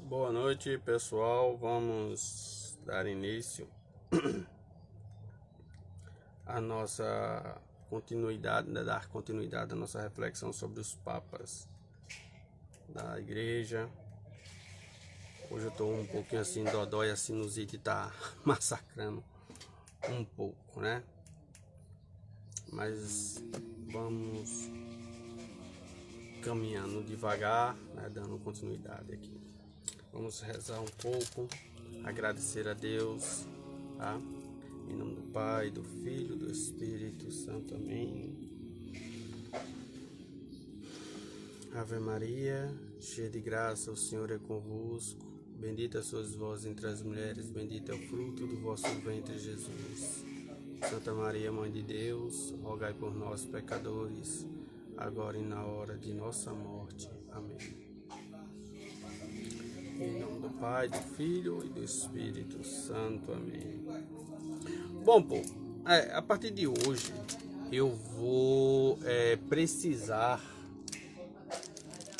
Boa noite, pessoal. Vamos dar início à nossa continuidade, dar continuidade à nossa reflexão sobre os papas da igreja. Hoje eu estou um pouquinho assim dodói, a sinusite tá massacrando um pouco, né? Mas vamos caminhando devagar, né? Dando continuidade aqui. Vamos rezar um pouco, agradecer a Deus, tá? Em nome do Pai, do Filho, do Espírito Santo, amém. Ave Maria, cheia de graça, o Senhor é convosco. Bendita sois vós entre as mulheres, bendito é o fruto do vosso ventre, Jesus. Santa Maria, Mãe de Deus, rogai por nós, pecadores, agora e na hora de nossa morte. Amém. Em nome do Pai, do Filho e do Espírito Santo. Amém. Bom, povo, a partir de hoje eu vou precisar,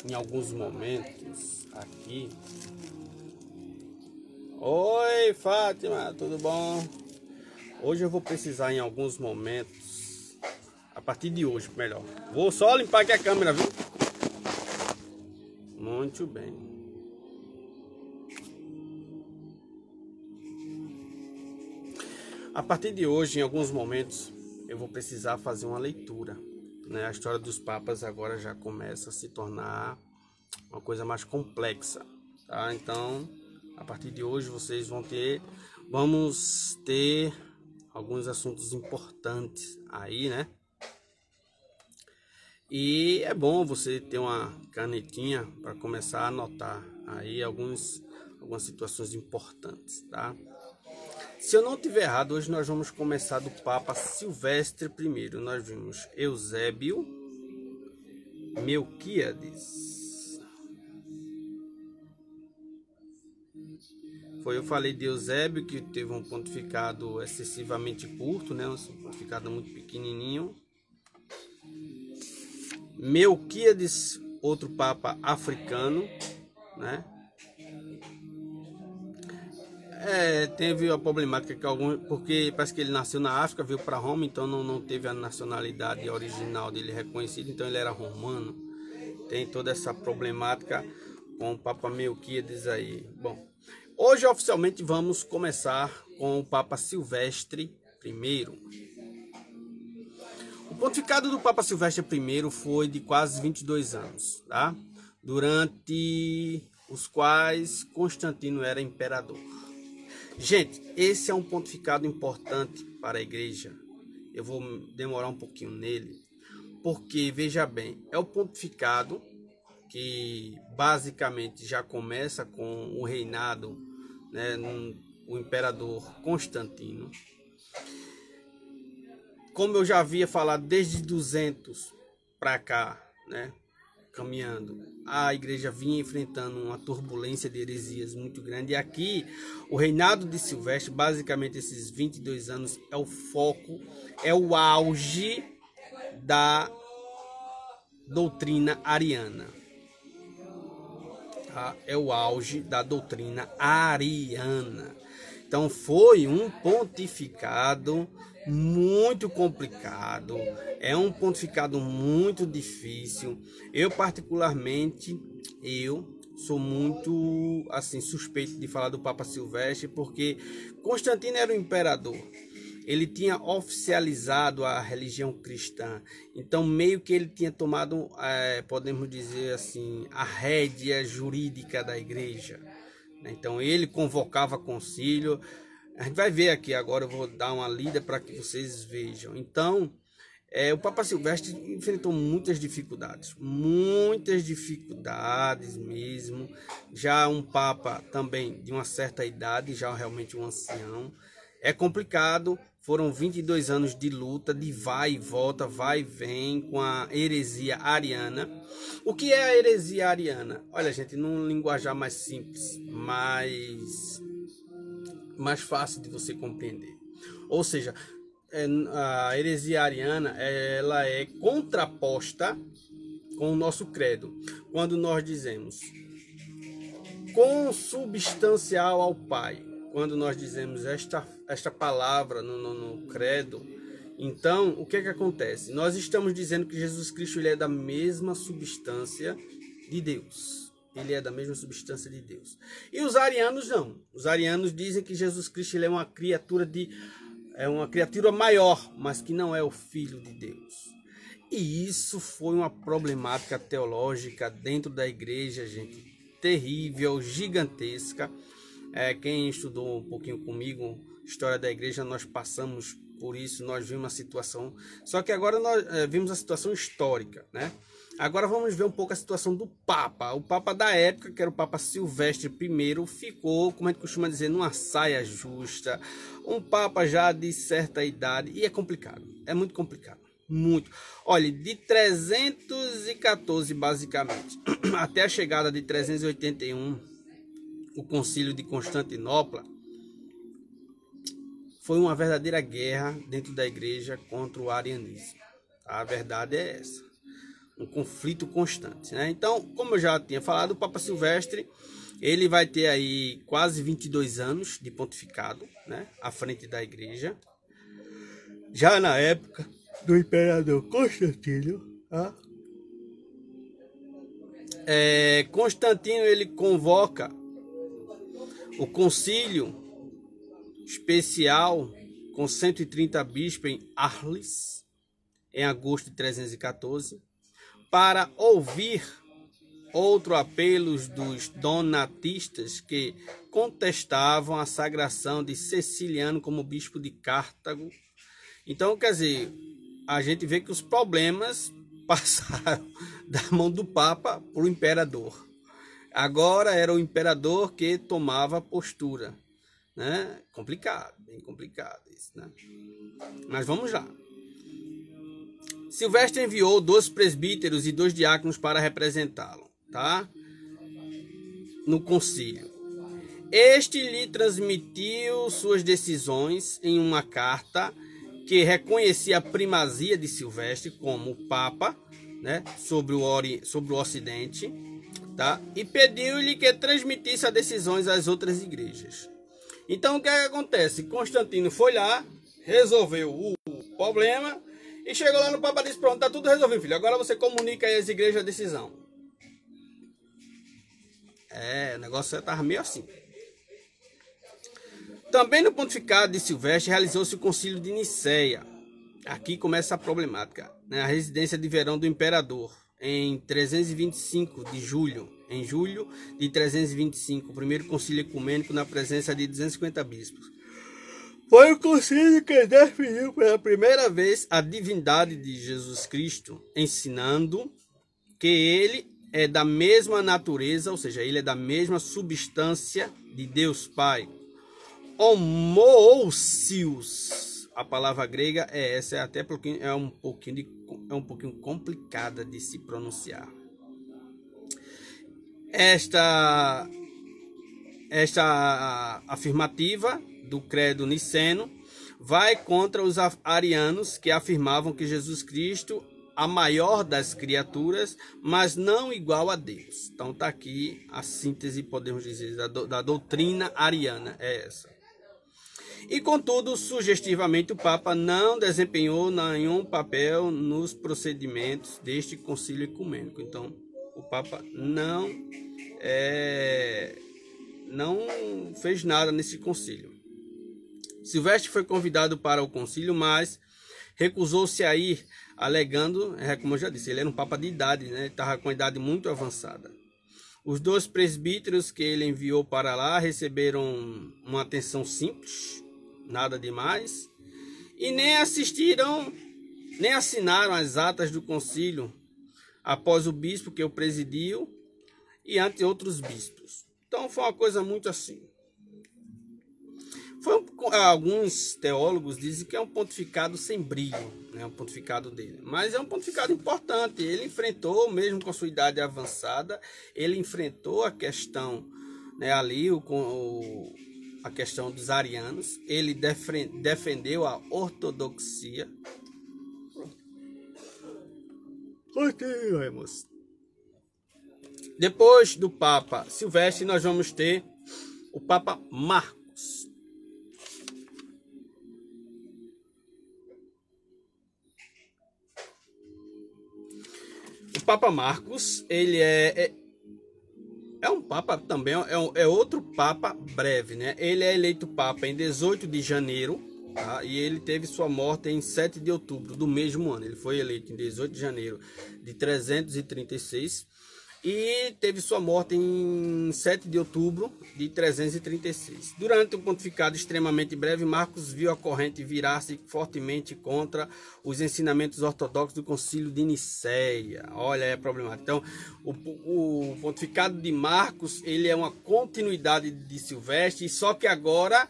em alguns momentos aqui. Oi, Fátima, tudo bom? Hoje eu vou precisar em alguns momentos, a partir de hoje, melhor. Vou só limpar aqui a câmera, viu? Muito bem. A partir de hoje, em alguns momentos, eu vou precisar fazer uma leitura, né? A história dos papas agora já começa a se tornar uma coisa mais complexa, tá? Então, a partir de hoje, vamos ter alguns assuntos importantes aí, né? E é bom você ter uma canetinha para começar a anotar aí algumas situações importantes, tá? Se eu não estiver errado, hoje nós vamos começar do Papa Silvestre I. Nós vimos Eusébio, Melquíades. Eu falei de Eusébio, que teve um pontificado excessivamente curto, né? Um pontificado muito pequenininho. Melquíades, outro papa africano, né? Teve a problemática porque parece que ele nasceu na África, veio para Roma, então não teve a nacionalidade original dele reconhecida, então ele era romano. Tem toda essa problemática com o Papa Melquíades aí. Bom, hoje oficialmente vamos começar com o Papa Silvestre I. O pontificado do Papa Silvestre I foi de quase 22 anos, tá? Durante os quais Constantino era imperador. Gente, esse é um pontificado importante para a igreja. Eu vou demorar um pouquinho nele, porque, veja bem, é o pontificado que basicamente já começa com o reinado, né, o imperador Constantino. Como eu já havia falado, desde 200 para cá, né, caminhando, a igreja vinha enfrentando uma turbulência de heresias muito grande. E aqui, o reinado de Silvestre, basicamente esses 22 anos, é o foco, é o auge da doutrina ariana. Tá? É o auge da doutrina ariana. Então foi um pontificado muito complicado, é um pontificado muito difícil. Eu particularmente, sou muito assim suspeito de falar do Papa Silvestre, porque Constantino era o imperador. Ele tinha oficializado a religião cristã, então meio que ele tinha tomado, podemos dizer assim, a rédea jurídica da igreja. Então ele convocava concílio. A gente vai ver aqui agora, eu vou dar uma lida para que vocês vejam. Então, o Papa Silvestre enfrentou muitas dificuldades mesmo. Já um Papa também de uma certa idade, já realmente um ancião. É complicado, foram 22 anos de luta, de vai e volta, vai e vem com a heresia ariana. O que é a heresia ariana? Olha, gente, num linguajar mais simples, mais fácil de você compreender. Ou seja, a heresia ariana, ela é contraposta com o nosso credo. Quando nós dizemos consubstancial ao Pai. Quando nós dizemos esta palavra no credo, então, o que acontece? Nós estamos dizendo que Jesus Cristo ele é da mesma substância de Deus. Ele é da mesma substância de Deus. E os arianos não. Os arianos dizem que Jesus Cristo ele é uma criatura maior, mas que não é o Filho de Deus. E isso foi uma problemática teológica dentro da igreja, gente, terrível, gigantesca. Quem estudou um pouquinho comigo, história da igreja, nós passamos por isso, nós vimos uma situação, só que agora nós vimos a situação histórica, né? Agora vamos ver um pouco a situação do Papa. O Papa da época, que era o Papa Silvestre I, ficou, como a gente costuma dizer, numa saia justa. Um Papa já de certa idade, e é complicado, é muito complicado, muito. Olha, de 314 basicamente, até a chegada de 381, o Concílio de Constantinopla, foi uma verdadeira guerra dentro da igreja contra o arianismo. A verdade é essa. Um conflito constante, né? Então, como eu já tinha falado, o Papa Silvestre, ele vai ter aí quase 22 anos de pontificado, né? À frente da igreja. Já na época do imperador Constantino, Constantino, ele convoca o concílio especial com 130 bispos em Arles, em agosto de 314, para ouvir outro apelos dos donatistas que contestavam a sagração de Ceciliano como bispo de Cartago. Então, quer dizer, a gente vê que os problemas passaram da mão do Papa para o imperador. Agora era o imperador que tomava postura, né? Complicado, bem complicado isso, né? Mas vamos lá. Silvestre enviou 2 presbíteros e 2 diáconos para representá-lo, tá? No concílio. Este lhe transmitiu suas decisões em uma carta que reconhecia a primazia de Silvestre como Papa, né, sobre o Ocidente, tá? E pediu-lhe que transmitisse as decisões às outras igrejas. Então, o que acontece? Constantino foi lá, resolveu o problema e chegou lá no Papa e disse: pronto, tá tudo resolvido, filho. Agora você comunica aí às igrejas a decisão. O negócio estava meio assim. Também no pontificado de Silvestre realizou-se o concílio de Nicéia. Aqui começa a problemática, né? A residência de verão do imperador, em 325 de julho. Em julho de 325, o primeiro concílio ecumênico na presença de 250 bispos. Foi o concílio que definiu pela primeira vez a divindade de Jesus Cristo, ensinando que ele é da mesma natureza, ou seja, ele é da mesma substância de Deus Pai. Homoousios. A palavra grega é essa, até porque é um pouquinho complicada de se pronunciar. Esta afirmativa do credo niceno vai contra os arianos, que afirmavam que Jesus Cristo a maior das criaturas, mas não igual a Deus. Então está aqui a síntese, podemos dizer, da doutrina ariana, é essa. E contudo, sugestivamente, o Papa não desempenhou nenhum papel nos procedimentos deste concílio ecumênico. Então, o Papa não fez nada nesse concílio. Silvestre foi convidado para o concílio, mas recusou-se a ir, alegando, como eu já disse, ele era um Papa de idade, né? Ele estava com a idade muito avançada. Os 2 presbíteros que ele enviou para lá receberam uma atenção simples, nada demais, e nem assinaram as atas do concílio após o bispo que o presidiu e ante outros bispos. Então foi uma coisa muito assim. Alguns teólogos dizem que é um pontificado sem brilho, né, o pontificado dele. Mas é um pontificado importante. Ele enfrentou, mesmo com a sua idade avançada, ele enfrentou a questão, né, ali, a questão dos arianos. Ele defendeu a ortodoxia. Continuemos. Depois do Papa Silvestre, nós vamos ter o Papa Marcos. O Papa Marcos, ele é um Papa também, é outro Papa breve, né? Ele é eleito Papa em 18 de janeiro, tá? E ele teve sua morte em 7 de outubro do mesmo ano. Ele foi eleito em 18 de janeiro de 336 e teve sua morte em 7 de outubro de 336. Durante um pontificado extremamente breve, Marcos viu a corrente virar-se fortemente contra os ensinamentos ortodoxos do Concílio de Nicéia. Olha, é problemático. Então, o pontificado de Marcos, ele é uma continuidade de Silvestre, só que agora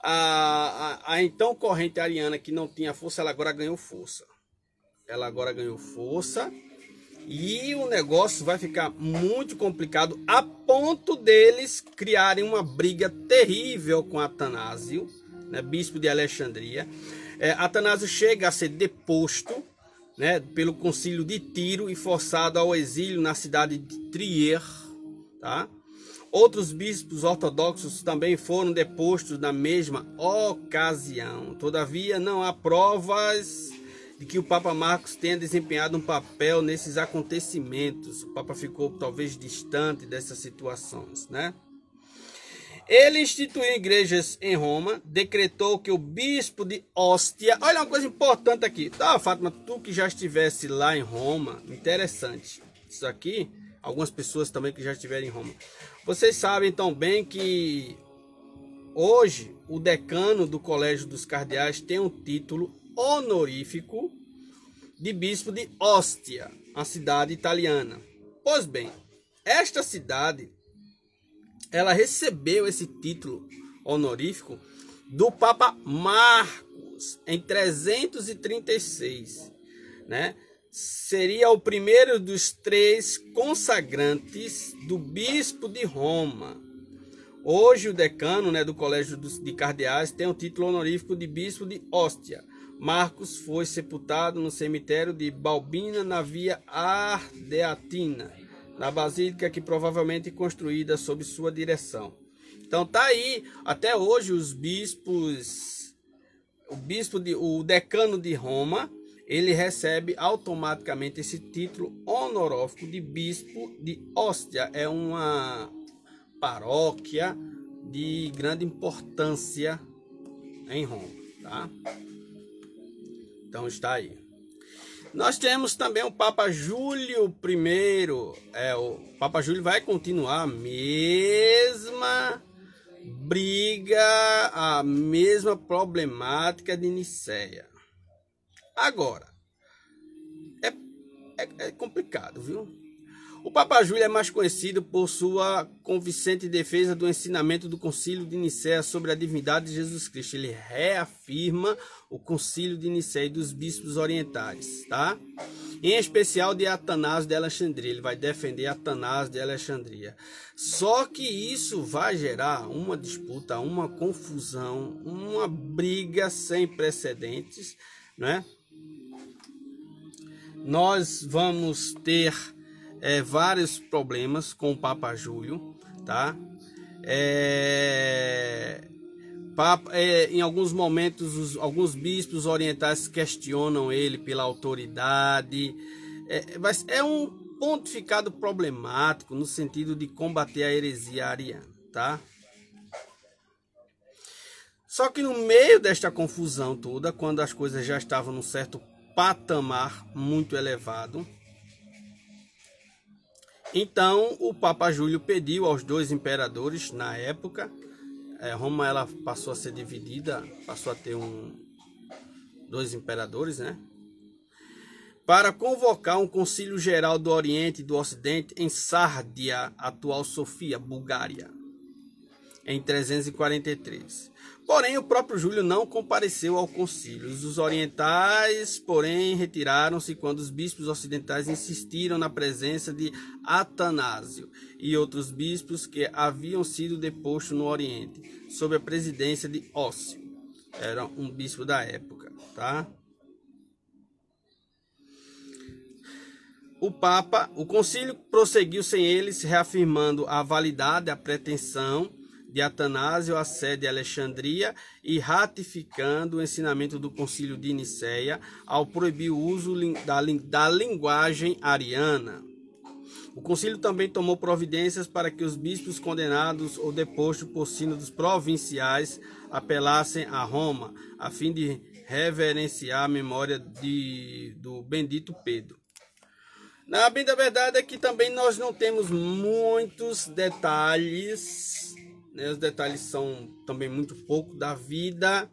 a então corrente ariana, que não tinha força, ela agora ganhou força. E o negócio vai ficar muito complicado, a ponto deles criarem uma briga terrível com Atanásio, né, bispo de Alexandria. Atanásio chega a ser deposto, né, pelo concílio de Tiro e forçado ao exílio na cidade de Trier. Tá? Outros bispos ortodoxos também foram depostos na mesma ocasião. Todavia, não há provas de que o Papa Marcos tenha desempenhado um papel nesses acontecimentos. O Papa ficou talvez distante dessas situações, né? Ele instituiu igrejas em Roma, decretou que o bispo de Ostia... Olha uma coisa importante aqui. Tá, Fátima, tu que já estivesse lá em Roma, interessante. Isso aqui, algumas pessoas também que já estiveram em Roma. Vocês sabem tão bem que hoje o decano do Colégio dos Cardeais tem um título honorífico de bispo de Ostia, a cidade italiana. Pois bem, esta cidade, ela recebeu esse título honorífico do Papa Marcos em 336, né? Seria o primeiro dos 3 consagrantes do bispo de Roma. Hoje o decano, né, do Colégio de Cardeais tem o título honorífico de bispo de Ostia. Marcos foi sepultado no cemitério de Balbina, na Via Ardeatina, na basílica que provavelmente construída sob sua direção. Então tá aí, até hoje os bispos, o decano de Roma, ele recebe automaticamente esse título honorífico de bispo de Ostia. É uma paróquia de grande importância em Roma, tá? Então está aí. Nós temos também o Papa Júlio I. O Papa Júlio vai continuar a mesma briga, a mesma problemática de Nicéia. Agora, é complicado, viu? O Papa Júlio é mais conhecido por sua convincente defesa do ensinamento do Concílio de Nicéia sobre a divindade de Jesus Cristo. Ele reafirma o Concílio de Nicéia e dos bispos orientais, tá? Em especial de Atanásio de Alexandria. Ele vai defender Atanásio de Alexandria. Só que isso vai gerar uma disputa, uma confusão, uma briga sem precedentes, né? Nós vamos ter vários problemas com o Papa Júlio, tá? Em alguns momentos, alguns bispos orientais questionam ele pela autoridade. É um pontificado problemático no sentido de combater a heresia ariana, tá? Só que no meio desta confusão toda, quando as coisas já estavam num certo patamar muito elevado, então o Papa Júlio pediu aos 2 imperadores na época, Roma ela passou a ser dividida, passou a ter 2 imperadores, né? Para convocar um concílio geral do Oriente e do Ocidente em Sárdia, atual Sofia, Bulgária, em 343. Porém, o próprio Júlio não compareceu ao concílio. Os orientais, porém, retiraram-se quando os bispos ocidentais insistiram na presença de Atanásio e outros bispos que haviam sido depostos no Oriente, sob a presidência de Ócio. Era um bispo da época, tá? o concílio prosseguiu sem eles, reafirmando a validade, a pretensão de Atanásio à sede de Alexandria e ratificando o ensinamento do concílio de Nicéia ao proibir o uso da linguagem ariana. O concílio também tomou providências para que os bispos condenados ou depostos por sínodos provinciais apelassem a Roma, a fim de reverenciar a memória do bendito Pedro. Na bem da verdade é que também nós não temos muitos detalhes, né? Os detalhes são também muito pouco da vida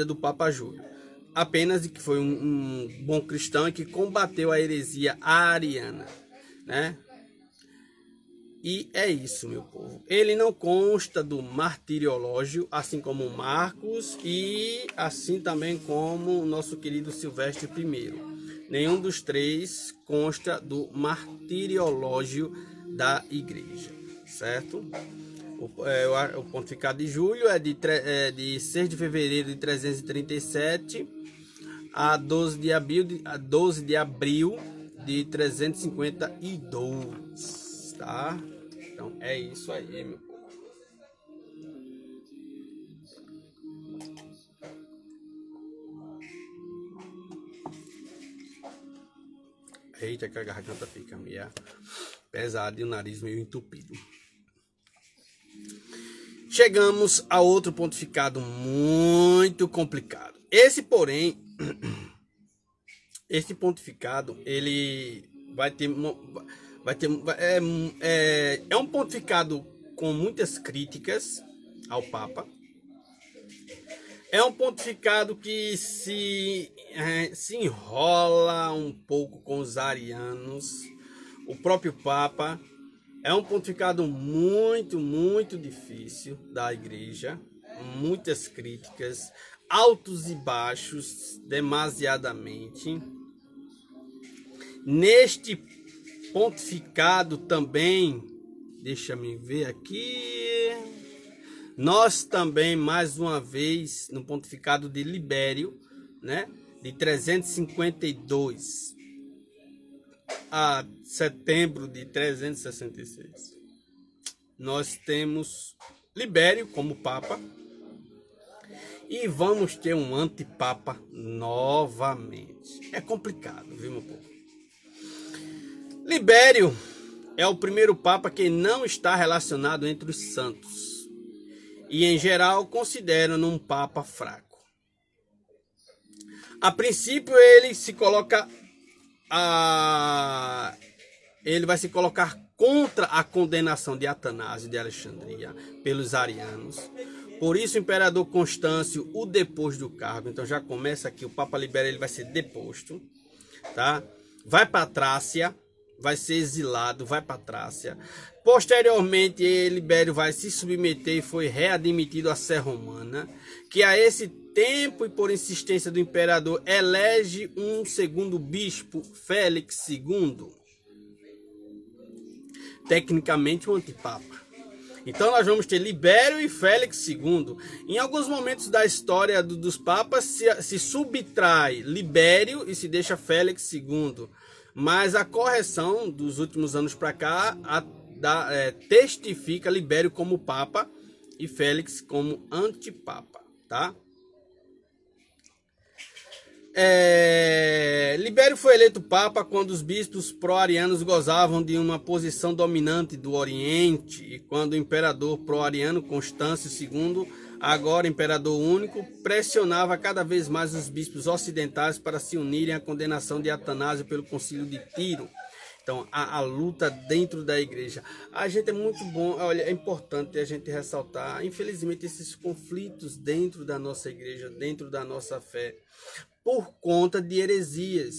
do Papa Júlio. Apenas de que foi um bom cristão e que combateu a heresia ariana, né? E é isso, meu povo. Ele não consta do martiriológio, assim como Marcos e assim também como o nosso querido Silvestre I. Nenhum dos três consta do martiriológio da igreja, certo? O pontificado de Júlio é de 6 de fevereiro de 337 a 12 de abril de 352, tá? Então é isso aí, meu povo. Eita, que a garganta fica meio pesada e o nariz meio entupido. Chegamos a outro pontificado muito complicado. Esse pontificado, ele é um pontificado com muitas críticas ao Papa. É um pontificado que se enrola um pouco com os arianos. O próprio Papa é um pontificado muito, muito difícil da igreja. Muitas críticas, altos e baixos, demasiadamente. Neste pontificado também, deixa-me ver aqui, nós também, mais uma vez, no pontificado de Libério, né, de 352 a setembro de 366, nós temos Libério como Papa e vamos ter um antipapa novamente. É complicado, viu, meu povo? Libério é o primeiro Papa que não está relacionado entre os santos e, em geral, consideram um Papa fraco. A princípio, ele vai se colocar contra a condenação de Atanásio de Alexandria pelos arianos. Por isso, o imperador Constâncio o depôs do cargo. Então, já começa aqui, o Papa Libério ele vai ser deposto, tá? Vai para a Trácia, vai ser exilado, vai para a Trácia. Posteriormente, Libério vai se submeter e foi readmitido à Sé Romana, que a esse tempo e por insistência do imperador elege um segundo bispo, Félix II, tecnicamente um antipapa. Então nós vamos ter Libério e Félix II. Em alguns momentos da história dos papas se subtrai Libério e se deixa Félix II. Mas a correção dos últimos anos para cá testifica Libério como papa e Félix como antipapa, tá? Libério foi eleito papa quando os bispos pró-arianos gozavam de uma posição dominante do Oriente e quando o imperador pró-ariano Constâncio II, agora imperador único, pressionava cada vez mais os bispos ocidentais para se unirem à condenação de Atanásio pelo concílio de Tiro. Então, a luta dentro da igreja. A gente é muito bom, olha, é importante a gente ressaltar, infelizmente, esses conflitos dentro da nossa igreja, dentro da nossa fé, por conta de heresias.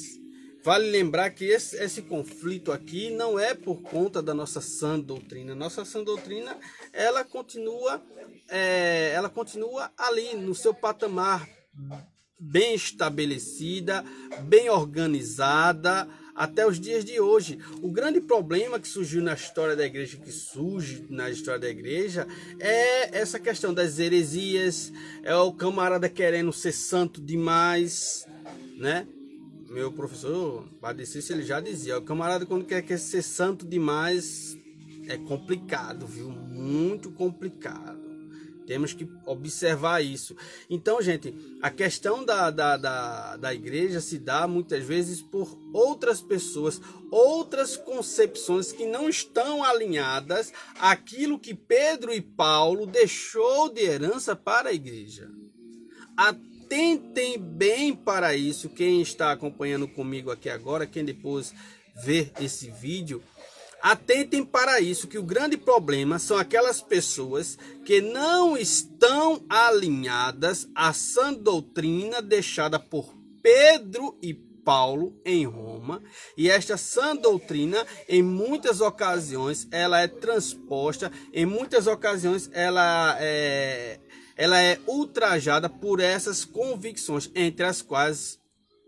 Vale lembrar que esse conflito aqui não é por conta da nossa sã doutrina. Nossa sã doutrina, ela continua ali no seu patamar, bem estabelecida, bem organizada, até os dias de hoje. O grande problema que surgiu na história da igreja, é essa questão das heresias, é o camarada querendo ser santo demais, né? meu professor Padre Cícero, ele já dizia, o camarada quando quer ser santo demais é complicado, viu? Muito complicado. Temos que observar isso. Então, gente, a questão da igreja se dá muitas vezes por outras pessoas, outras concepções que não estão alinhadas àquilo que Pedro e Paulo deixou de herança para a igreja. Atentem bem para isso, quem está acompanhando comigo aqui agora, quem depois ver esse vídeo, atentem para isso, que o grande problema são aquelas pessoas que não estão alinhadas à sã doutrina deixada por Pedro e Paulo em Roma, e esta sã doutrina, em muitas ocasiões, ela é transposta, em muitas ocasiões ela é ultrajada por essas convicções, entre as quais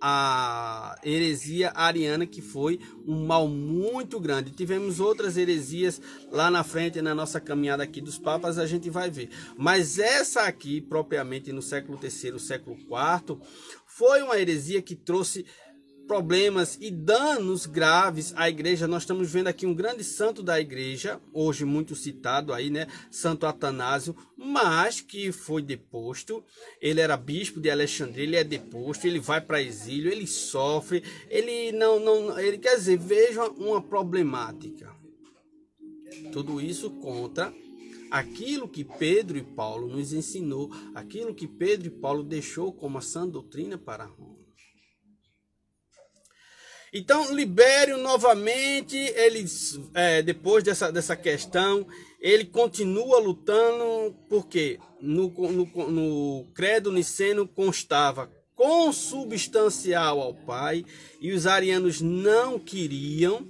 a heresia ariana, que foi um mal muito grande. Tivemos outras heresias lá na frente, na nossa caminhada aqui dos papas, a gente vai ver. Mas essa aqui, propriamente no século III, século IV, foi uma heresia que trouxe problemas e danos graves à igreja. Nós estamos vendo aqui um grande santo da igreja, hoje muito citado aí, né? Santo Atanásio, mas que foi deposto. Ele era bispo de Alexandria, ele é deposto, ele vai para exílio, ele sofre, ele quer dizer, veja uma problemática. Tudo isso contra aquilo que Pedro e Paulo nos ensinou, aquilo que Pedro e Paulo deixou como a sã doutrina para Roma. Então, Libério, novamente, ele, depois dessa questão, ele continua lutando, porque no credo niceno constava consubstancial ao Pai, e os arianos não queriam,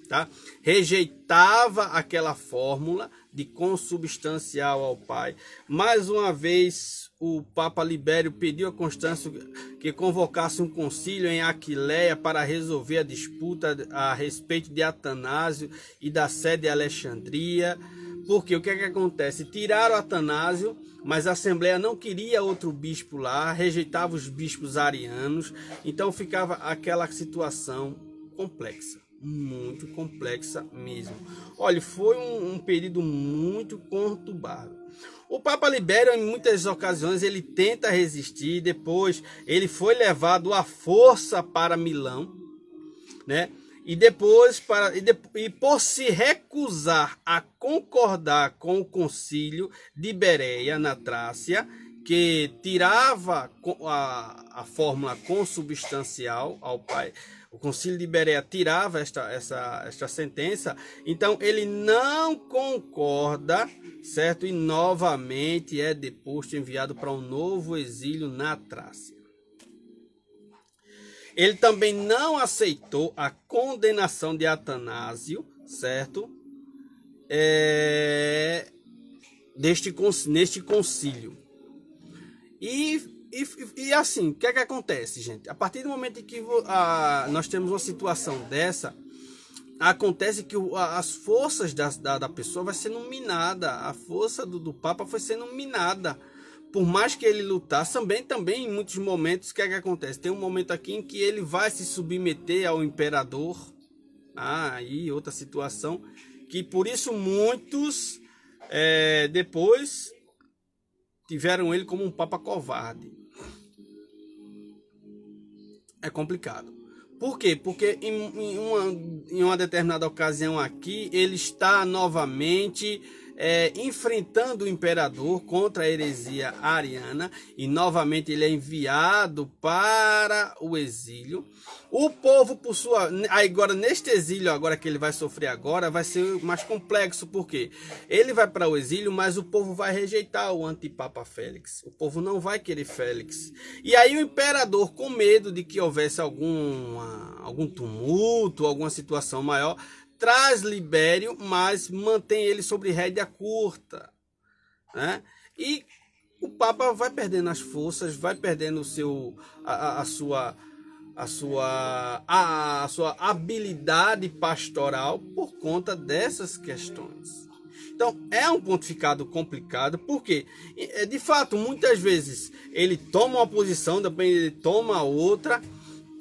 tá? Rejeitava aquela fórmula de consubstancial ao Pai. Mais uma vez, o Papa Libério pediu a Constâncio que convocasse um concílio em Aquileia para resolver a disputa a respeito de Atanásio e da sede de Alexandria. Porque o que é que acontece? Tiraram Atanásio, mas a Assembleia não queria outro bispo lá, rejeitava os bispos arianos, então ficava aquela situação complexa. Muito complexa mesmo. Olha, foi um período muito conturbado. O Papa Libério, em muitas ocasiões, ele tenta resistir. Depois, ele foi levado à força para Milão, né? E depois, por se recusar a concordar com o concílio de Bereia, na Trácia, que tirava a fórmula consubstancial ao Pai, o concílio de Bereia tirava esta sentença, então ele não concorda, certo? E novamente é deposto, enviado para um novo exílio na Trácia. Ele também não aceitou a condenação de Atanásio, certo? Neste concílio. E assim, o que é que acontece, gente? A partir do momento em que nós temos uma situação dessa, acontece que as forças da pessoa vai sendo minada, a força do Papa foi sendo minada. Por mais que ele lutasse, também em muitos momentos, o que é que acontece? Tem um momento aqui em que ele vai se submeter ao imperador, aí outra situação, que por isso muitos depois tiveram ele como um papa covarde. É complicado. Por quê? Porque em uma determinada ocasião aqui, ele está novamente enfrentando o imperador contra a heresia ariana, e novamente ele é enviado para o exílio. O povo, por sua... Agora, neste exílio agora que ele vai sofrer agora, vai ser mais complexo, porque ele vai para o exílio, mas o povo vai rejeitar o antipapa Félix. O povo não vai querer Félix. E aí o imperador, com medo de que houvesse algum tumulto, alguma situação maior, traz Libério, mas mantém ele sobre rédea curta, né? E o Papa vai perdendo as forças, vai perdendo a sua habilidade pastoral por conta dessas questões. Então, é um pontificado complicado, porque, de fato, muitas vezes ele toma uma posição, depois ele toma outra.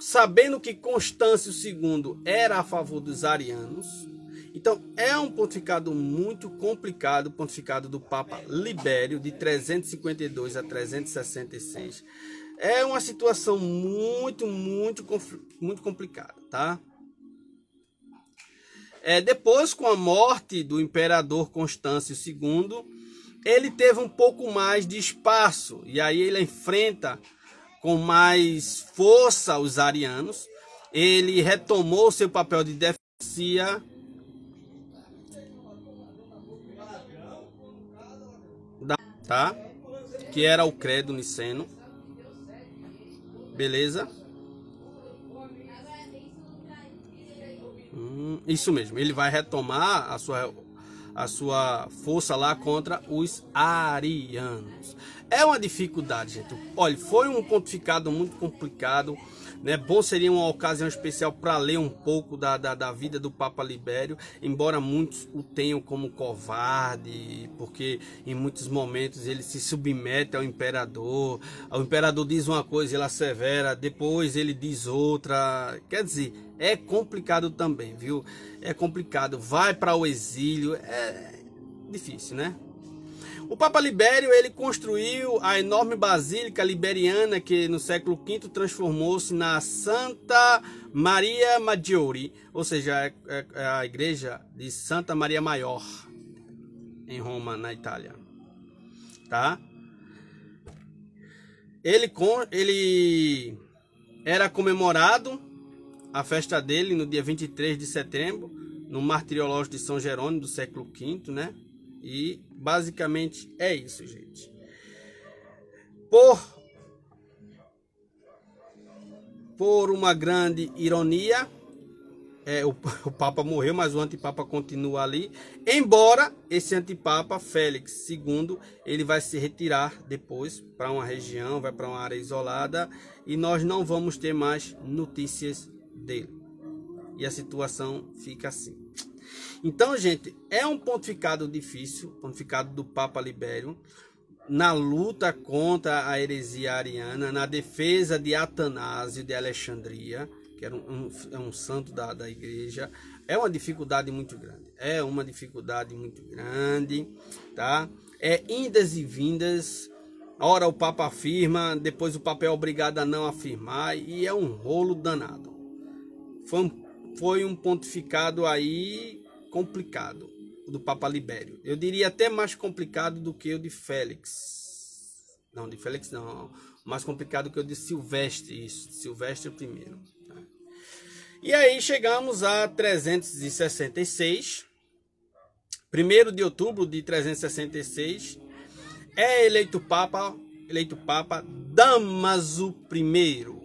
sabendo que Constâncio II era a favor dos arianos. Então, é um pontificado muito complicado, o pontificado do Papa Libério, de 352 a 366. É uma situação muito complicada, tá? Depois, com a morte do imperador Constâncio II, ele teve um pouco mais de espaço, e aí ele enfrenta com mais força os arianos. Ele retomou seu papel de defesa, tá? Que era o credo niceno. Beleza? Isso mesmo, ele vai retomar a sua força lá contra os arianos. É uma dificuldade, gente. Olha, foi um pontificado muito complicado, né? Bom seria uma ocasião especial para ler um pouco da vida do Papa Libério, embora muitos o tenham como covarde, porque em muitos momentos ele se submete ao imperador. O imperador diz uma coisa, ele assevera, depois ele diz outra. Quer dizer, é complicado também, viu? É complicado, vai para o exílio, é difícil, né? O Papa Libério, ele construiu a enorme Basílica Liberiana, que no século V transformou-se na Santa Maria Maggiore, ou seja, é a igreja de Santa Maria Maior, em Roma, na Itália. Tá? Ele era comemorado, a festa dele, no dia 23 de setembro, no Martiriológio de São Jerônimo, do século V, né? E basicamente é isso, gente. Por uma grande ironia, o Papa morreu, mas o antipapa continua ali. Embora esse antipapa, Félix II, ele vai se retirar depois para uma região, vai para uma área isolada, e nós não vamos ter mais notícias dele. E a situação fica assim. Então, gente, é um pontificado difícil, pontificado do Papa Libério, na luta contra a heresia ariana, na defesa de Atanásio de Alexandria, que era um santo da igreja. É uma dificuldade muito grande, tá? É indas e vindas, ora o Papa afirma, depois o Papa é obrigado a não afirmar, e é um rolo danado. Foi um pontificado aí complicado, o do Papa Libério. Eu diria até mais complicado do que o de Félix. Não, de Félix não. Mais complicado que o de Silvestre, isso. Silvestre I. Tá? E aí chegamos a 366. 1º de outubro de 366. É eleito Papa Dámaso I.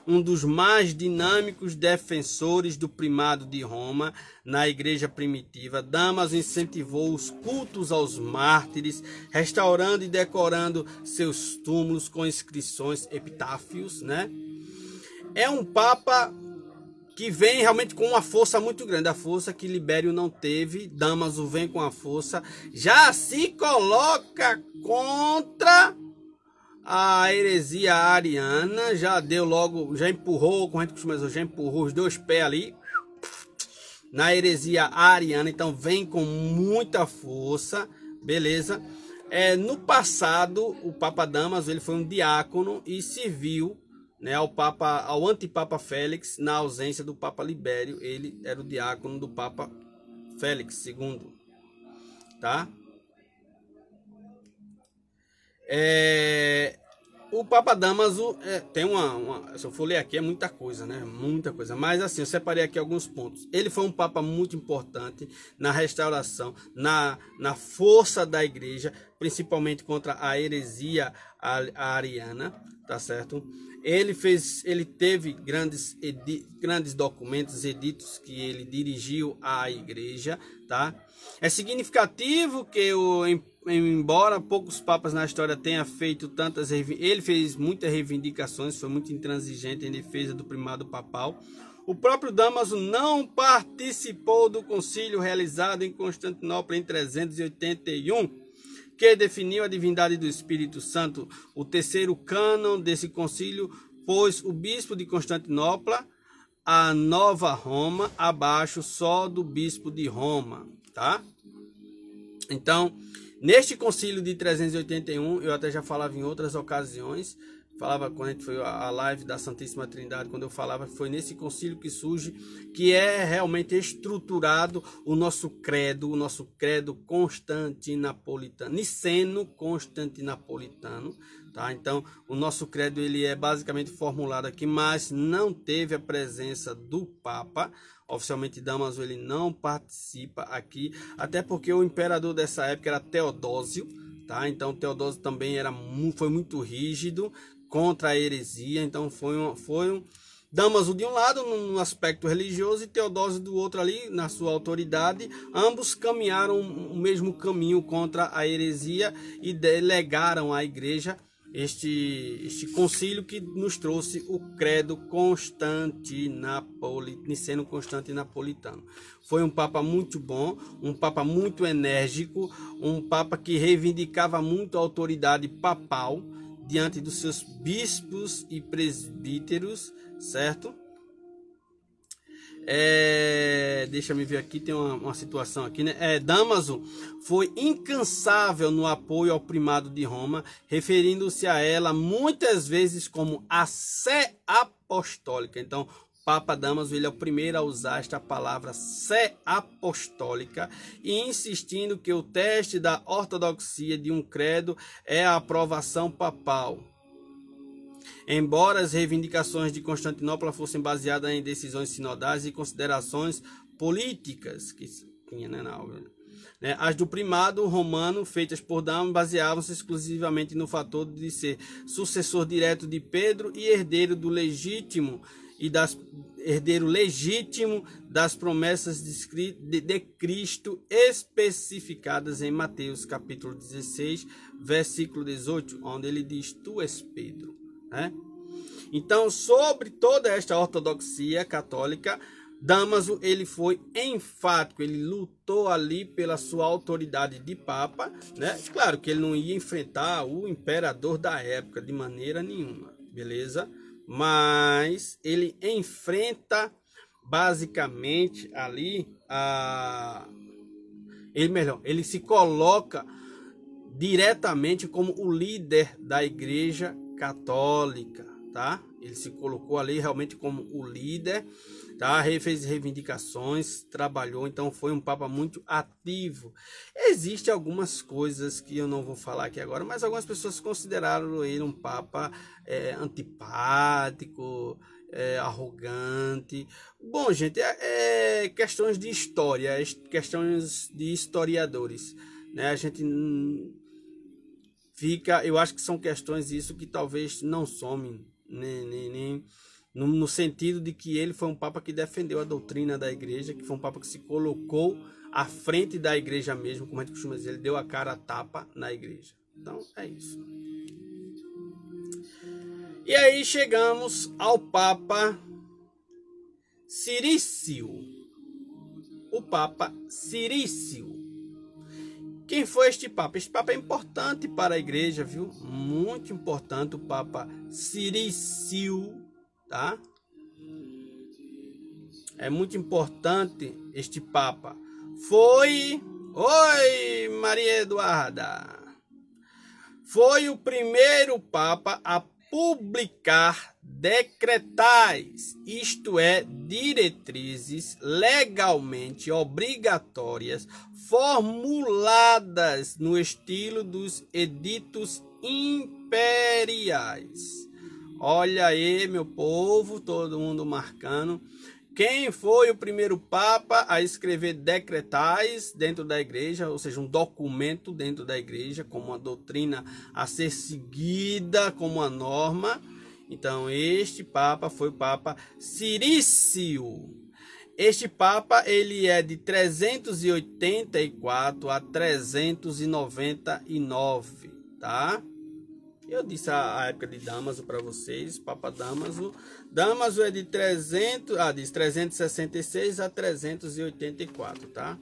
Um dos mais dinâmicos defensores do primado de Roma na igreja primitiva. Dámaso incentivou os cultos aos mártires, restaurando e decorando seus túmulos com inscrições, epitáfios, né? É um papa que vem realmente com uma força muito grande, a força que Libério não teve. Dámaso vem com a força, já se coloca contra a heresia ariana, já empurrou, como a gente costuma dizer, já empurrou os dois pés ali na heresia ariana, então vem com muita força, beleza? No passado, o Papa Dámaso, ele foi um diácono e serviu, né, ao antipapa Félix, na ausência do Papa Libério. Ele era o diácono do Papa Félix II, tá? O Papa Dámaso tem se eu for ler aqui é muita coisa, né? Muita coisa. Mas assim, eu separei aqui alguns pontos. Ele foi um papa muito importante na restauração, na força da igreja, principalmente contra a heresia ariana, tá certo? Ele teve grandes documentos, editos que ele dirigiu à igreja, tá? É significativo que embora poucos papas na história tenham feito ele fez muitas reivindicações, foi muito intransigente em defesa do primado papal. O próprio Dámaso não participou do concílio realizado em Constantinopla em 381, que definiu a divindade do Espírito Santo. O terceiro cânon desse concílio pois o bispo de Constantinopla, a Nova Roma, abaixo só do bispo de Roma, tá? Então, neste concílio de 381, eu até já falava em outras ocasiões, falava quando a gente foi a live da Santíssima Trindade, quando eu falava que foi nesse concílio que surge, que é realmente estruturado o nosso credo constantinapolitano, niceno-constantinapolitano, tá? Então, o nosso credo ele é basicamente formulado aqui, mas não teve a presença do Papa. Oficialmente Damaso ele não participa aqui, até porque o imperador dessa época era Teodósio, tá? Então Teodósio também foi muito rígido contra a heresia, então foi um Damaso de um lado no aspecto religioso e Teodósio do outro ali na sua autoridade. Ambos caminharam o mesmo caminho contra a heresia e delegaram à igreja este concílio que nos trouxe o credo niceno-constantinapolitano. Foi um papa muito bom, um papa muito enérgico, um papa que reivindicava muito a autoridade papal diante dos seus bispos e presbíteros, certo? Deixa eu ver aqui, tem uma situação aqui, né? Damaso foi incansável no apoio ao primado de Roma, referindo-se a ela muitas vezes como a sé apostólica. Então, o Papa Damaso ele é o primeiro a usar esta palavra sé apostólica e insistindo que o teste da ortodoxia de um credo é a aprovação papal. Embora as reivindicações de Constantinopla fossem baseadas em decisões sinodais e considerações políticas que tinha, né, na obra, né, as do primado romano feitas por Damaso baseavam-se exclusivamente no fator de ser sucessor direto de Pedro e herdeiro legítimo das promessas de Cristo especificadas em Mateus capítulo 16, versículo 18, onde ele diz: Tu és Pedro. Então, sobre toda esta ortodoxia católica, Damaso ele foi enfático, ele lutou ali pela sua autoridade de papa, né? Claro que ele não ia enfrentar o imperador da época de maneira nenhuma, beleza? Mas ele enfrenta basicamente ali ele se coloca diretamente como o líder da igreja católica, tá? Ele se colocou ali realmente como o líder, tá? Fez reivindicações, trabalhou, então foi um papa muito ativo. Existem algumas coisas que eu não vou falar aqui agora, mas algumas pessoas consideraram ele um papa antipático, arrogante. Bom, gente, questões de história, questões de historiadores, né? A gente eu acho que são questões isso que talvez não somem, nem no sentido de que ele foi um papa que defendeu a doutrina da igreja, que foi um papa que se colocou à frente da igreja mesmo, como a gente costuma dizer, ele deu a cara a tapa na igreja. Então é isso. E aí chegamos ao Papa Cirício. O Papa Cirício. Quem foi este Papa? Este Papa é importante para a igreja, viu? Muito importante, o Papa Cirício, tá? É muito importante este Papa. Oi, Maria Eduarda. Foi o primeiro Papa a publicar decretais, isto é, diretrizes legalmente obrigatórias, formuladas no estilo dos editos imperiais. Olha aí, meu povo, todo mundo marcando. Quem foi o primeiro Papa a escrever decretais dentro da igreja, ou seja, um documento dentro da igreja, como uma doutrina a ser seguida, como uma norma? Então, este Papa foi o Papa Cirício. Este Papa, ele é de 384 a 399, tá? Eu disse a época de Damaso para vocês, Papa Damaso. Damaso é de 366 a 384, tá?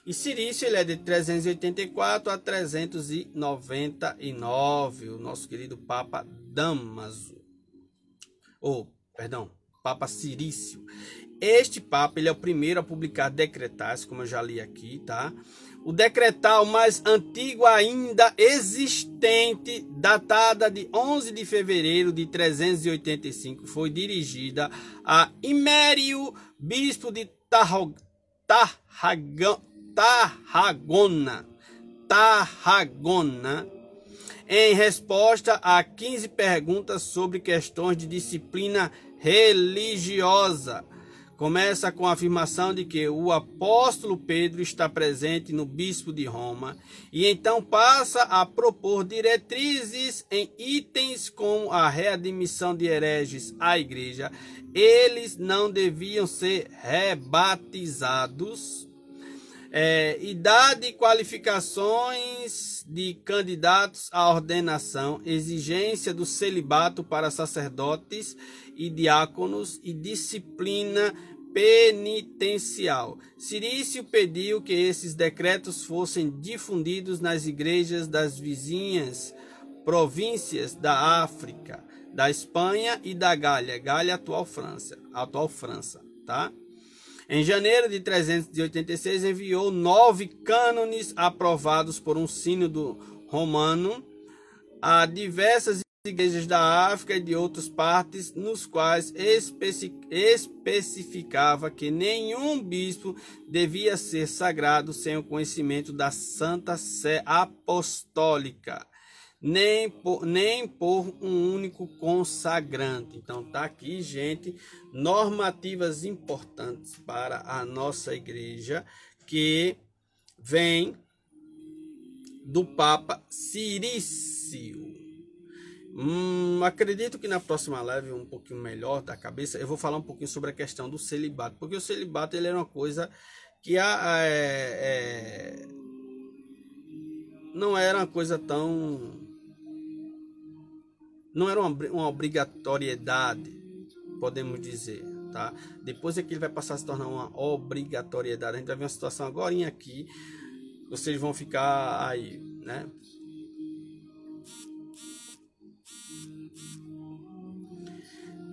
E Cirício, ele é de 384 a 399, o nosso querido Papa Damaso. Papa Cirício. Este Papa, ele é o primeiro a publicar decretais, como eu já li aqui, tá? O decretal mais antigo ainda existente, datada de 11 de fevereiro de 385, foi dirigida a Imério, bispo de Tarragona, em resposta a 15 perguntas sobre questões de disciplina religiosa. Começa com a afirmação de que o apóstolo Pedro está presente no bispo de Roma e então passa a propor diretrizes em itens como a readmissão de hereges à igreja. Eles não deviam ser rebatizados. Idade e qualificações de candidatos à ordenação, exigência do celibato para sacerdotes e diáconos e disciplina penitencial. Cirício pediu que esses decretos fossem difundidos nas igrejas das vizinhas províncias da África, da Espanha e da Gália, atual França, tá? Em janeiro de 386, enviou 9 cânones aprovados por um sínodo romano a diversas igrejas da África e de outras partes, nos quais especificava que nenhum bispo devia ser sagrado sem o conhecimento da Santa Sé Apostólica, nem por um único consagrante. Então tá aqui, gente, normativas importantes para a nossa igreja que vem do Papa Cirício. Acredito que na próxima live, um pouquinho melhor da cabeça, eu vou falar um pouquinho sobre a questão do celibato, porque o celibato ele era uma coisa que não era uma coisa tão... Não era uma obrigatoriedade, podemos dizer, tá? Depois é que ele vai passar a se tornar uma obrigatoriedade. A gente vai ver uma situação agora aqui, vocês vão ficar aí, né?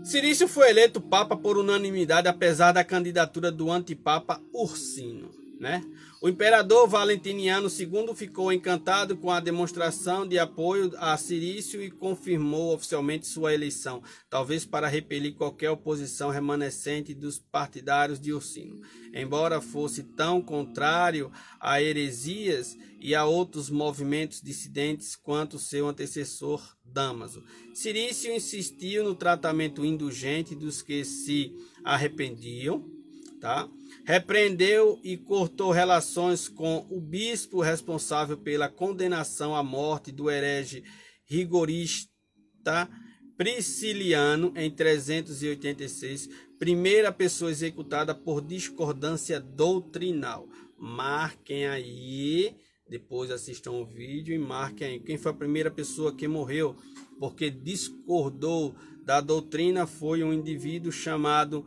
Cirício foi eleito Papa por unanimidade, apesar da candidatura do antipapa Ursino, né? O imperador Valentiniano II ficou encantado com a demonstração de apoio a Cirício e confirmou oficialmente sua eleição, talvez para repelir qualquer oposição remanescente dos partidários de Ursino. Embora fosse tão contrário a heresias e a outros movimentos dissidentes quanto seu antecessor Dámaso, Cirício insistiu no tratamento indulgente dos que se arrependiam, tá? Repreendeu e cortou relações com o bispo responsável pela condenação à morte do herege rigorista Prisciliano em 386, primeira pessoa executada por discordância doutrinal. Marquem aí, depois assistam o vídeo e marquem aí quem foi a primeira pessoa que morreu porque discordou da doutrina. Foi um indivíduo chamado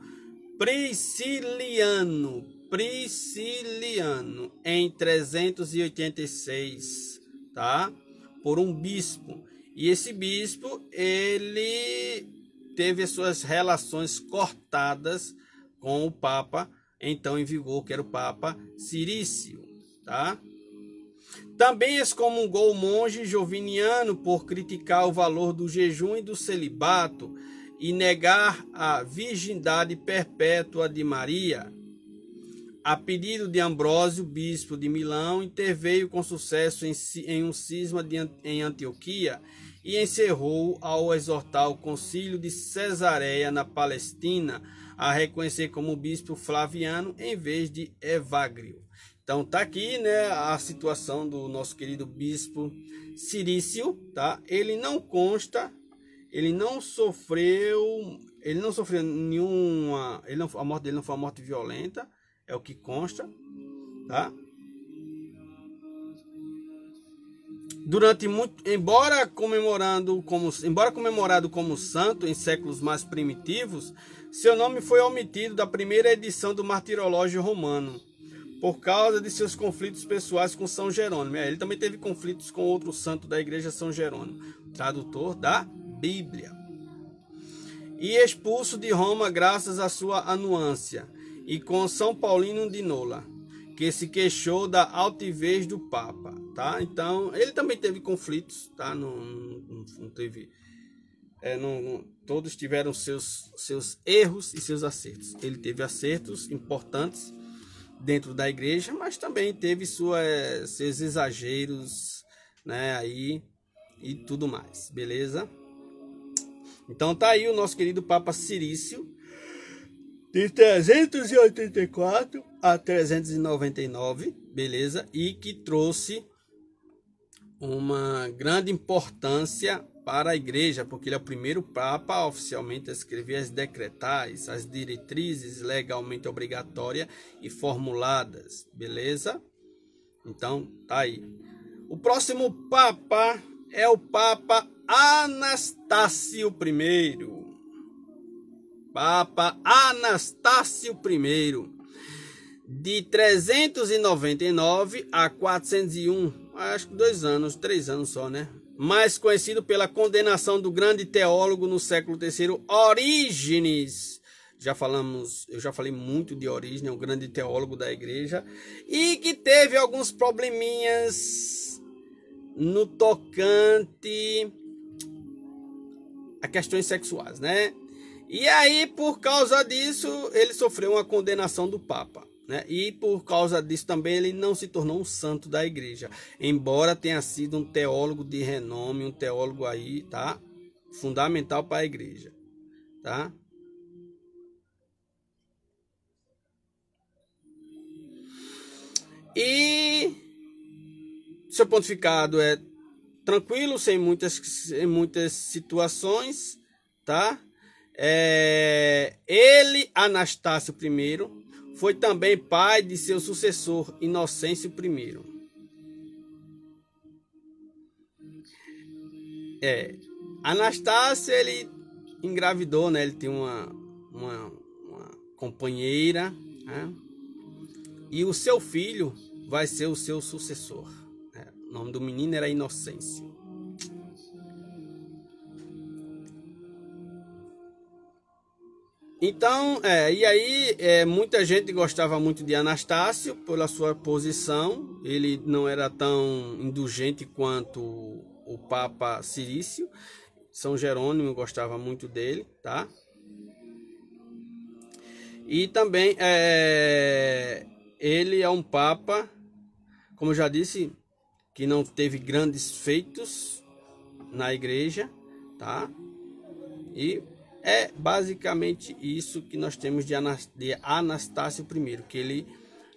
Prisciliano, em 386, tá? Por um bispo. E esse bispo, ele teve as suas relações cortadas com o Papa, então em vigor, que era o Papa Cirício, tá? Também excomungou o monge Joviniano por criticar o valor do jejum e do celibato e negar a virgindade perpétua de Maria. A pedido de Ambrósio, bispo de Milão, interveio com sucesso em um cisma em Antioquia e encerrou ao exortar o concílio de Cesareia na Palestina a reconhecer como bispo Flaviano em vez de Evagrio. Então tá aqui, né, a situação do nosso querido bispo Cirício, tá? Ele não consta, ele não sofreu nenhuma, a morte dele não foi uma morte violenta, é o que consta, tá? Embora comemorado como santo em séculos mais primitivos, seu nome foi omitido da primeira edição do Martirológio Romano, por causa de seus conflitos pessoais com São Jerônimo. Ele também teve conflitos com outro santo da igreja, São Jerônimo, tradutor da Bíblia. e expulso de Roma graças à sua anuância, e com São Paulino de Nola, que se queixou da altivez do Papa, tá? Então, ele também teve conflitos, tá? Não teve... todos tiveram seus erros e seus acertos. Ele teve acertos importantes dentro da igreja, mas também teve seus exageros, né, aí e tudo mais, beleza? Então tá aí o nosso querido Papa Cirício, de 384 a 399, beleza? E que trouxe uma grande importância para a igreja, porque ele é o primeiro papa oficialmente a escrever as decretais, as diretrizes legalmente obrigatórias e formuladas, beleza? Então, tá aí. O próximo papa é o Papa Anastácio I. Papa Anastácio I, de 399 a 401, acho que 2 anos, 3 anos só, né? Mais conhecido pela condenação do grande teólogo no século III, Orígenes. Eu já falei muito de Orígenes, um grande teólogo da igreja, e que teve alguns probleminhas no tocante a questões sexuais, né? E aí, por causa disso, ele sofreu uma condenação do Papa, né? E por causa disso também ele não se tornou um santo da igreja, embora tenha sido um teólogo de renome, um teólogo aí, tá? Fundamental para a igreja, tá? E seu pontificado é tranquilo, sem muitas situações, tá? Ele, Anastácio I, foi também pai de seu sucessor, Inocêncio I. Anastácio, ele engravidou, né? Ele tem uma companheira, né? E o seu filho vai ser o seu sucessor. O nome do menino era Inocêncio. Então, muita gente gostava muito de Anastácio pela sua posição. Ele não era tão indulgente quanto o Papa Cirício. São Jerônimo gostava muito dele, tá? E também ele é um Papa, como eu já disse, que não teve grandes feitos na igreja, tá? E é basicamente isso que nós temos de Anastácio I, que ele,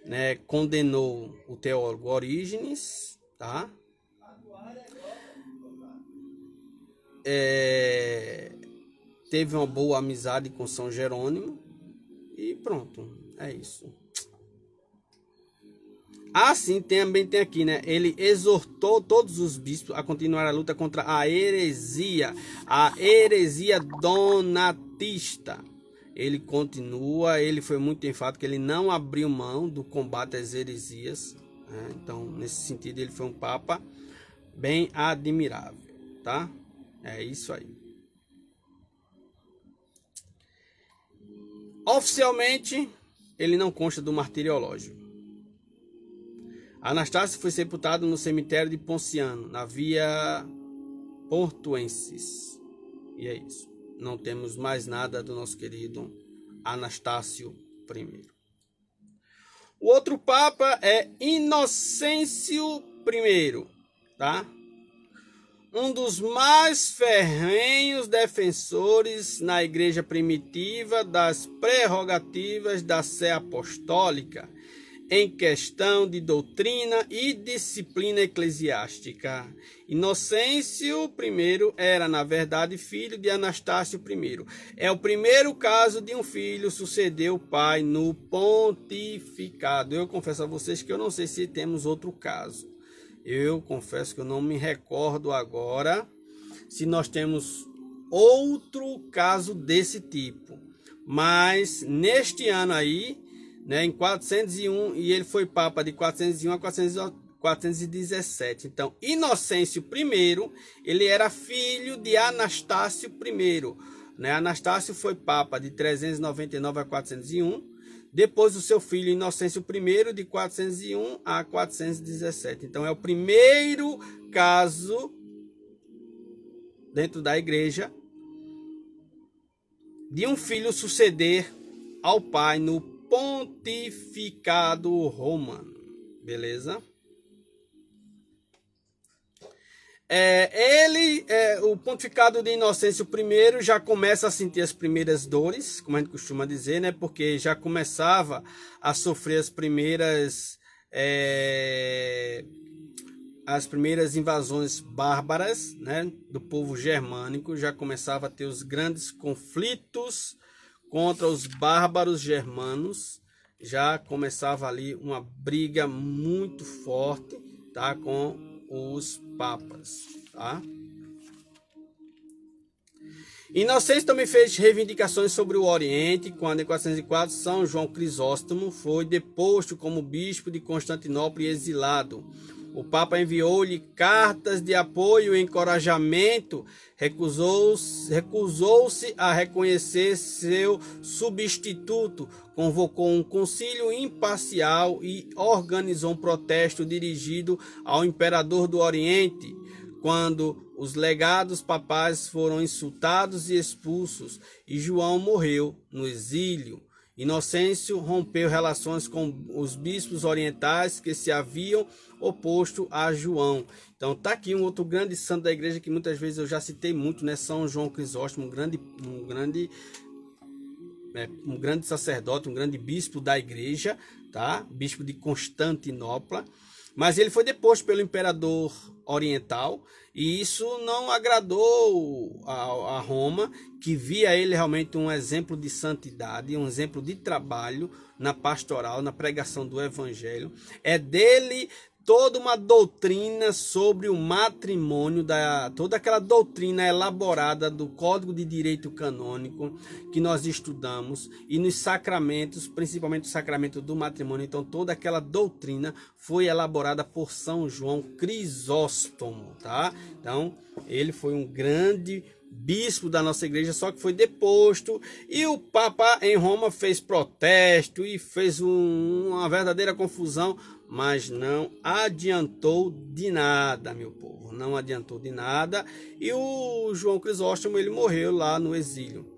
né, condenou o teólogo Orígenes, tá? Teve uma boa amizade com São Jerônimo e pronto, é isso. Assim, também tem aqui, né? Ele exortou todos os bispos a continuar a luta contra a heresia donatista. Ele continua, ele foi muito enfático, ele não abriu mão do combate às heresias, né? Então, nesse sentido, ele foi um papa bem admirável, tá? É isso aí. Oficialmente, ele não consta do martiriológio. Anastácio foi sepultado no cemitério de Ponciano, na Via Portuensis. E é isso. Não temos mais nada do nosso querido Anastácio I. O outro Papa é Inocêncio I, tá? Um dos mais ferrenhos defensores na igreja primitiva das prerrogativas da Sé Apostólica em questão de doutrina e disciplina eclesiástica. Inocêncio I era, na verdade, filho de Anastácio I. É o primeiro caso de um filho suceder o pai no pontificado. Eu confesso a vocês que eu não sei se temos outro caso. Eu confesso que eu não me recordo agora se nós temos outro caso desse tipo. Mas neste ano aí, né, em 401, e ele foi papa de 401 a 417. Então, Inocêncio I, ele era filho de Anastácio I, né? Anastácio foi papa de 399 a 401. Depois o seu filho Inocêncio I, de 401 a 417. Então é o primeiro caso dentro da igreja de um filho suceder ao pai no pontificado romano. Beleza? O pontificado de Inocêncio I já começa a sentir as primeiras dores, como a gente costuma dizer, né? Porque já começava a sofrer as primeiras invasões bárbaras, né? Do povo germânico, já começava a ter os grandes conflitos contra os bárbaros germanos, já começava ali uma briga muito forte, tá? Com os papas, tá? Inocêncio também fez reivindicações sobre o Oriente, quando em 404 São João Crisóstomo foi deposto como bispo de Constantinopla e exilado. O Papa enviou-lhe cartas de apoio e encorajamento, recusou-se a reconhecer seu substituto, convocou um concílio imparcial e organizou um protesto dirigido ao imperador do Oriente, quando os legados papais foram insultados e expulsos, e João morreu no exílio. Inocêncio rompeu relações com os bispos orientais que se haviam oposto a João. Então tá aqui um outro grande santo da igreja que muitas vezes eu já citei muito, né? São João Crisóstomo, um grande sacerdote, um grande bispo da igreja, tá? Bispo de Constantinopla. Mas ele foi deposto pelo imperador oriental e isso não agradou a Roma, que via ele realmente um exemplo de santidade, um exemplo de trabalho na pastoral, na pregação do evangelho. É dele toda uma doutrina sobre o matrimônio, toda aquela doutrina elaborada do Código de Direito Canônico que nós estudamos, e nos sacramentos, principalmente o sacramento do matrimônio. Então toda aquela doutrina foi elaborada por São João Crisóstomo, tá? Então ele foi um grande bispo da nossa igreja, só que foi deposto, e o Papa em Roma fez protesto e fez uma verdadeira confusão, mas não adiantou de nada, meu povo, não adiantou de nada, e o João Crisóstomo, ele morreu lá no exílio.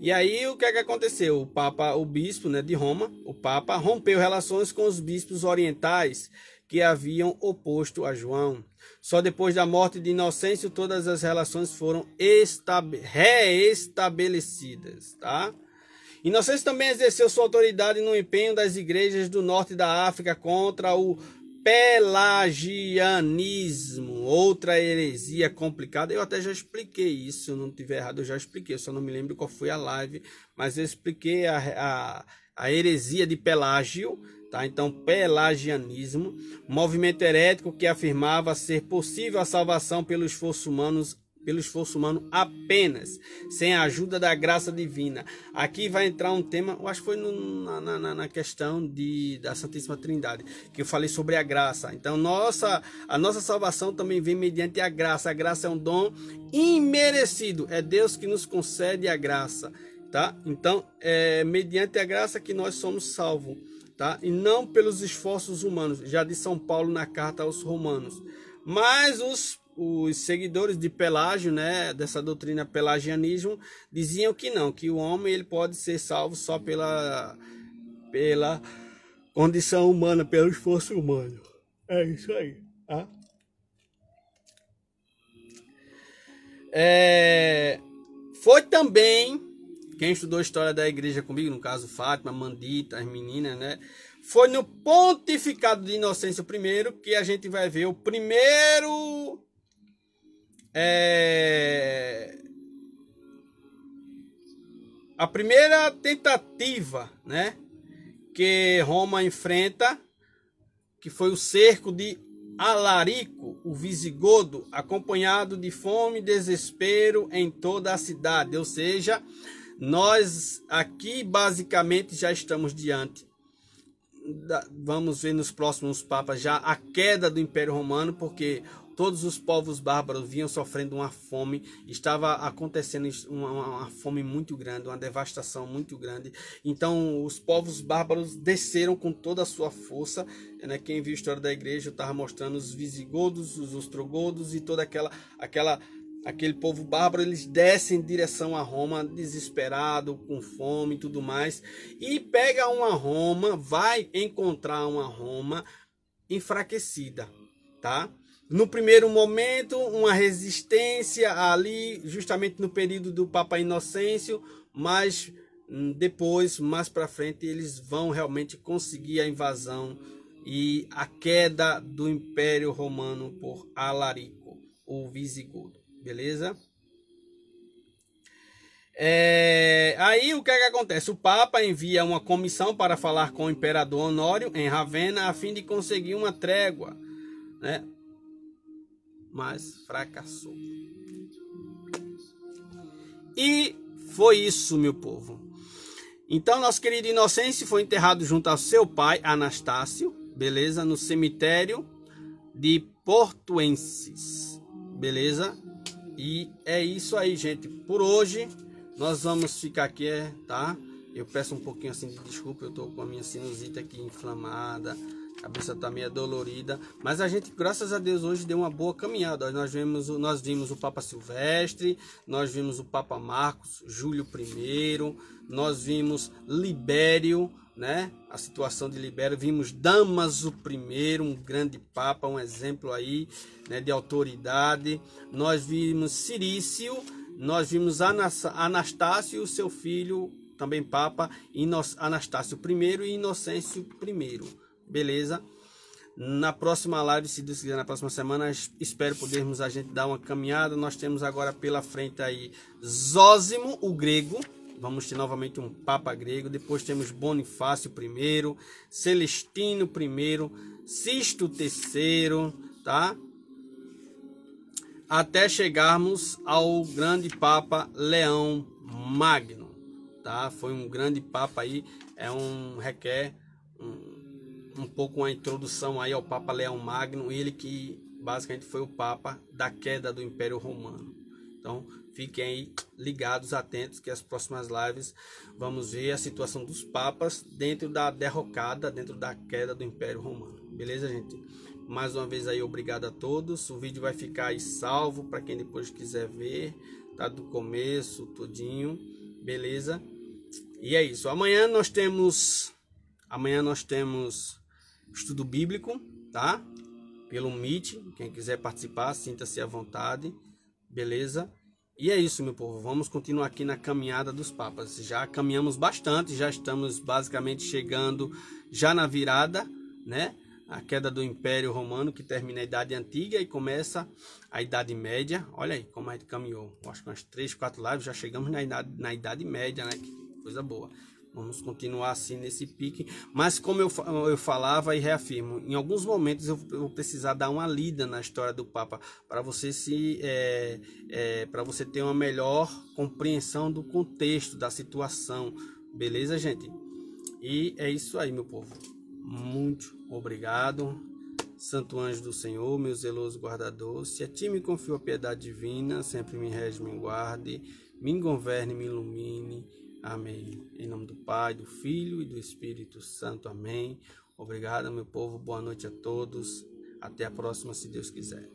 E aí o que é que aconteceu? O Papa, o bispo, né, de Roma, o Papa rompeu relações com os bispos orientais que haviam oposto a João. Só depois da morte de Inocêncio todas as relações foram reestabelecidas, tá? Inocêncio também exerceu sua autoridade no empenho das igrejas do norte da África contra o pelagianismo, outra heresia complicada. Eu até já expliquei isso, se eu não estiver errado, eu já expliquei, eu só não me lembro qual foi a live, mas eu expliquei a heresia de Pelágio, tá? Então, pelagianismo, movimento herético que afirmava ser possível a salvação pelo esforço humano apenas, sem a ajuda da graça divina. Aqui vai entrar um tema, eu acho que foi na questão da Santíssima Trindade, que eu falei sobre a graça. Então, a nossa salvação também vem mediante a graça. A graça é um dom imerecido, é Deus que nos concede a graça, tá? Então, é mediante a graça que nós somos salvos, tá? E não pelos esforços humanos, já de São Paulo na carta aos Romanos. Mas os seguidores de Pelágio, né, dessa doutrina pelagianismo, diziam que não, que o homem ele pode ser salvo só pela condição humana, pelo esforço humano. É isso aí, tá? Foi também, quem estudou a história da igreja comigo, no caso Fátima, Mandita, as meninas, né? Foi no pontificado de Inocêncio I que a gente vai ver o primeiro a primeira tentativa, né, que Roma enfrenta, que foi o cerco de Alarico, o visigodo, acompanhado de fome e desespero em toda a cidade. Ou seja, nós aqui basicamente já estamos diante, vamos ver nos próximos papas já a queda do Império Romano, porque todos os povos bárbaros vinham sofrendo uma fome, estava acontecendo uma fome muito grande, uma devastação muito grande. Então os povos bárbaros desceram com toda a sua força, né? Quem viu a história da igreja estava mostrando os visigodos, os ostrogodos e toda aquele povo bárbaro. Eles descem em direção a Roma, desesperado, com fome e tudo mais, e pega uma Roma, vai encontrar uma Roma enfraquecida, tá? No primeiro momento, uma resistência ali, justamente no período do Papa Inocêncio, mas depois, mais para frente, eles vão realmente conseguir a invasão e a queda do Império Romano por Alarico, o visigodo, beleza? Aí o que acontece? O Papa envia uma comissão para falar com o Imperador Honório em Ravenna a fim de conseguir uma trégua, né? Mas fracassou. E foi isso, meu povo. Então, nosso querido Inocêncio foi enterrado junto ao seu pai, Anastácio, beleza? No cemitério de Portuenses, beleza? E é isso aí, gente. Por hoje, nós vamos ficar aqui, tá? Eu peço um pouquinho assim de desculpa, eu tô com a minha sinusite aqui inflamada, a cabeça tá meio dolorida, mas a gente, graças a Deus, hoje deu uma boa caminhada. Nós vimos o Papa Silvestre, nós vimos o Papa Marcos, Júlio I, nós vimos Libério, né? A situação de Libério, vimos Damaso I, um grande Papa, um exemplo aí, né, de autoridade. Nós vimos Cirício, nós vimos Anastácio, seu filho, também Papa, Anastácio I e Inocêncio I. Beleza? Na próxima live, se Deus quiser, na próxima semana, espero podermos a gente dar uma caminhada. Nós temos agora pela frente aí Zósimo, o grego. Vamos ter novamente um Papa grego. Depois temos Bonifácio I, Celestino I, Sisto III, tá? Até chegarmos ao grande Papa Leão Magno, tá? Foi um grande Papa aí, requer um pouco uma introdução aí ao Papa Leão Magno, ele que basicamente foi o Papa da queda do Império Romano. Então, fiquem aí ligados, atentos, que as próximas lives vamos ver a situação dos papas dentro da derrocada, dentro da queda do Império Romano. Beleza, gente? Mais uma vez aí, obrigado a todos. O vídeo vai ficar aí salvo para quem depois quiser ver, tá? Do começo, tudinho. Beleza? E é isso. Amanhã nós temos estudo bíblico, tá? Pelo Meet. Quem quiser participar, sinta-se à vontade. Beleza? E é isso, meu povo. Vamos continuar aqui na caminhada dos papas. Já caminhamos bastante, já estamos basicamente chegando já na virada, né? A queda do Império Romano, que termina a Idade Antiga e começa a Idade Média. Olha aí como a gente caminhou. Acho que umas 3, 4 lives já chegamos na Idade Média, né? Que coisa boa. Vamos continuar assim nesse pique. Mas como eu falava e reafirmo, em alguns momentos eu vou precisar dar uma lida na história do Papa para você para você ter uma melhor compreensão do contexto, da situação. Beleza, gente? E é isso aí, meu povo. Muito obrigado. Santo anjo do Senhor, meu zeloso guardador, se a ti me confio a piedade divina, sempre me rege, me guarde, me governe, me ilumine. Amém. Em nome do Pai, do Filho e do Espírito Santo. Amém. Obrigado, meu povo. Boa noite a todos. Até a próxima, se Deus quiser.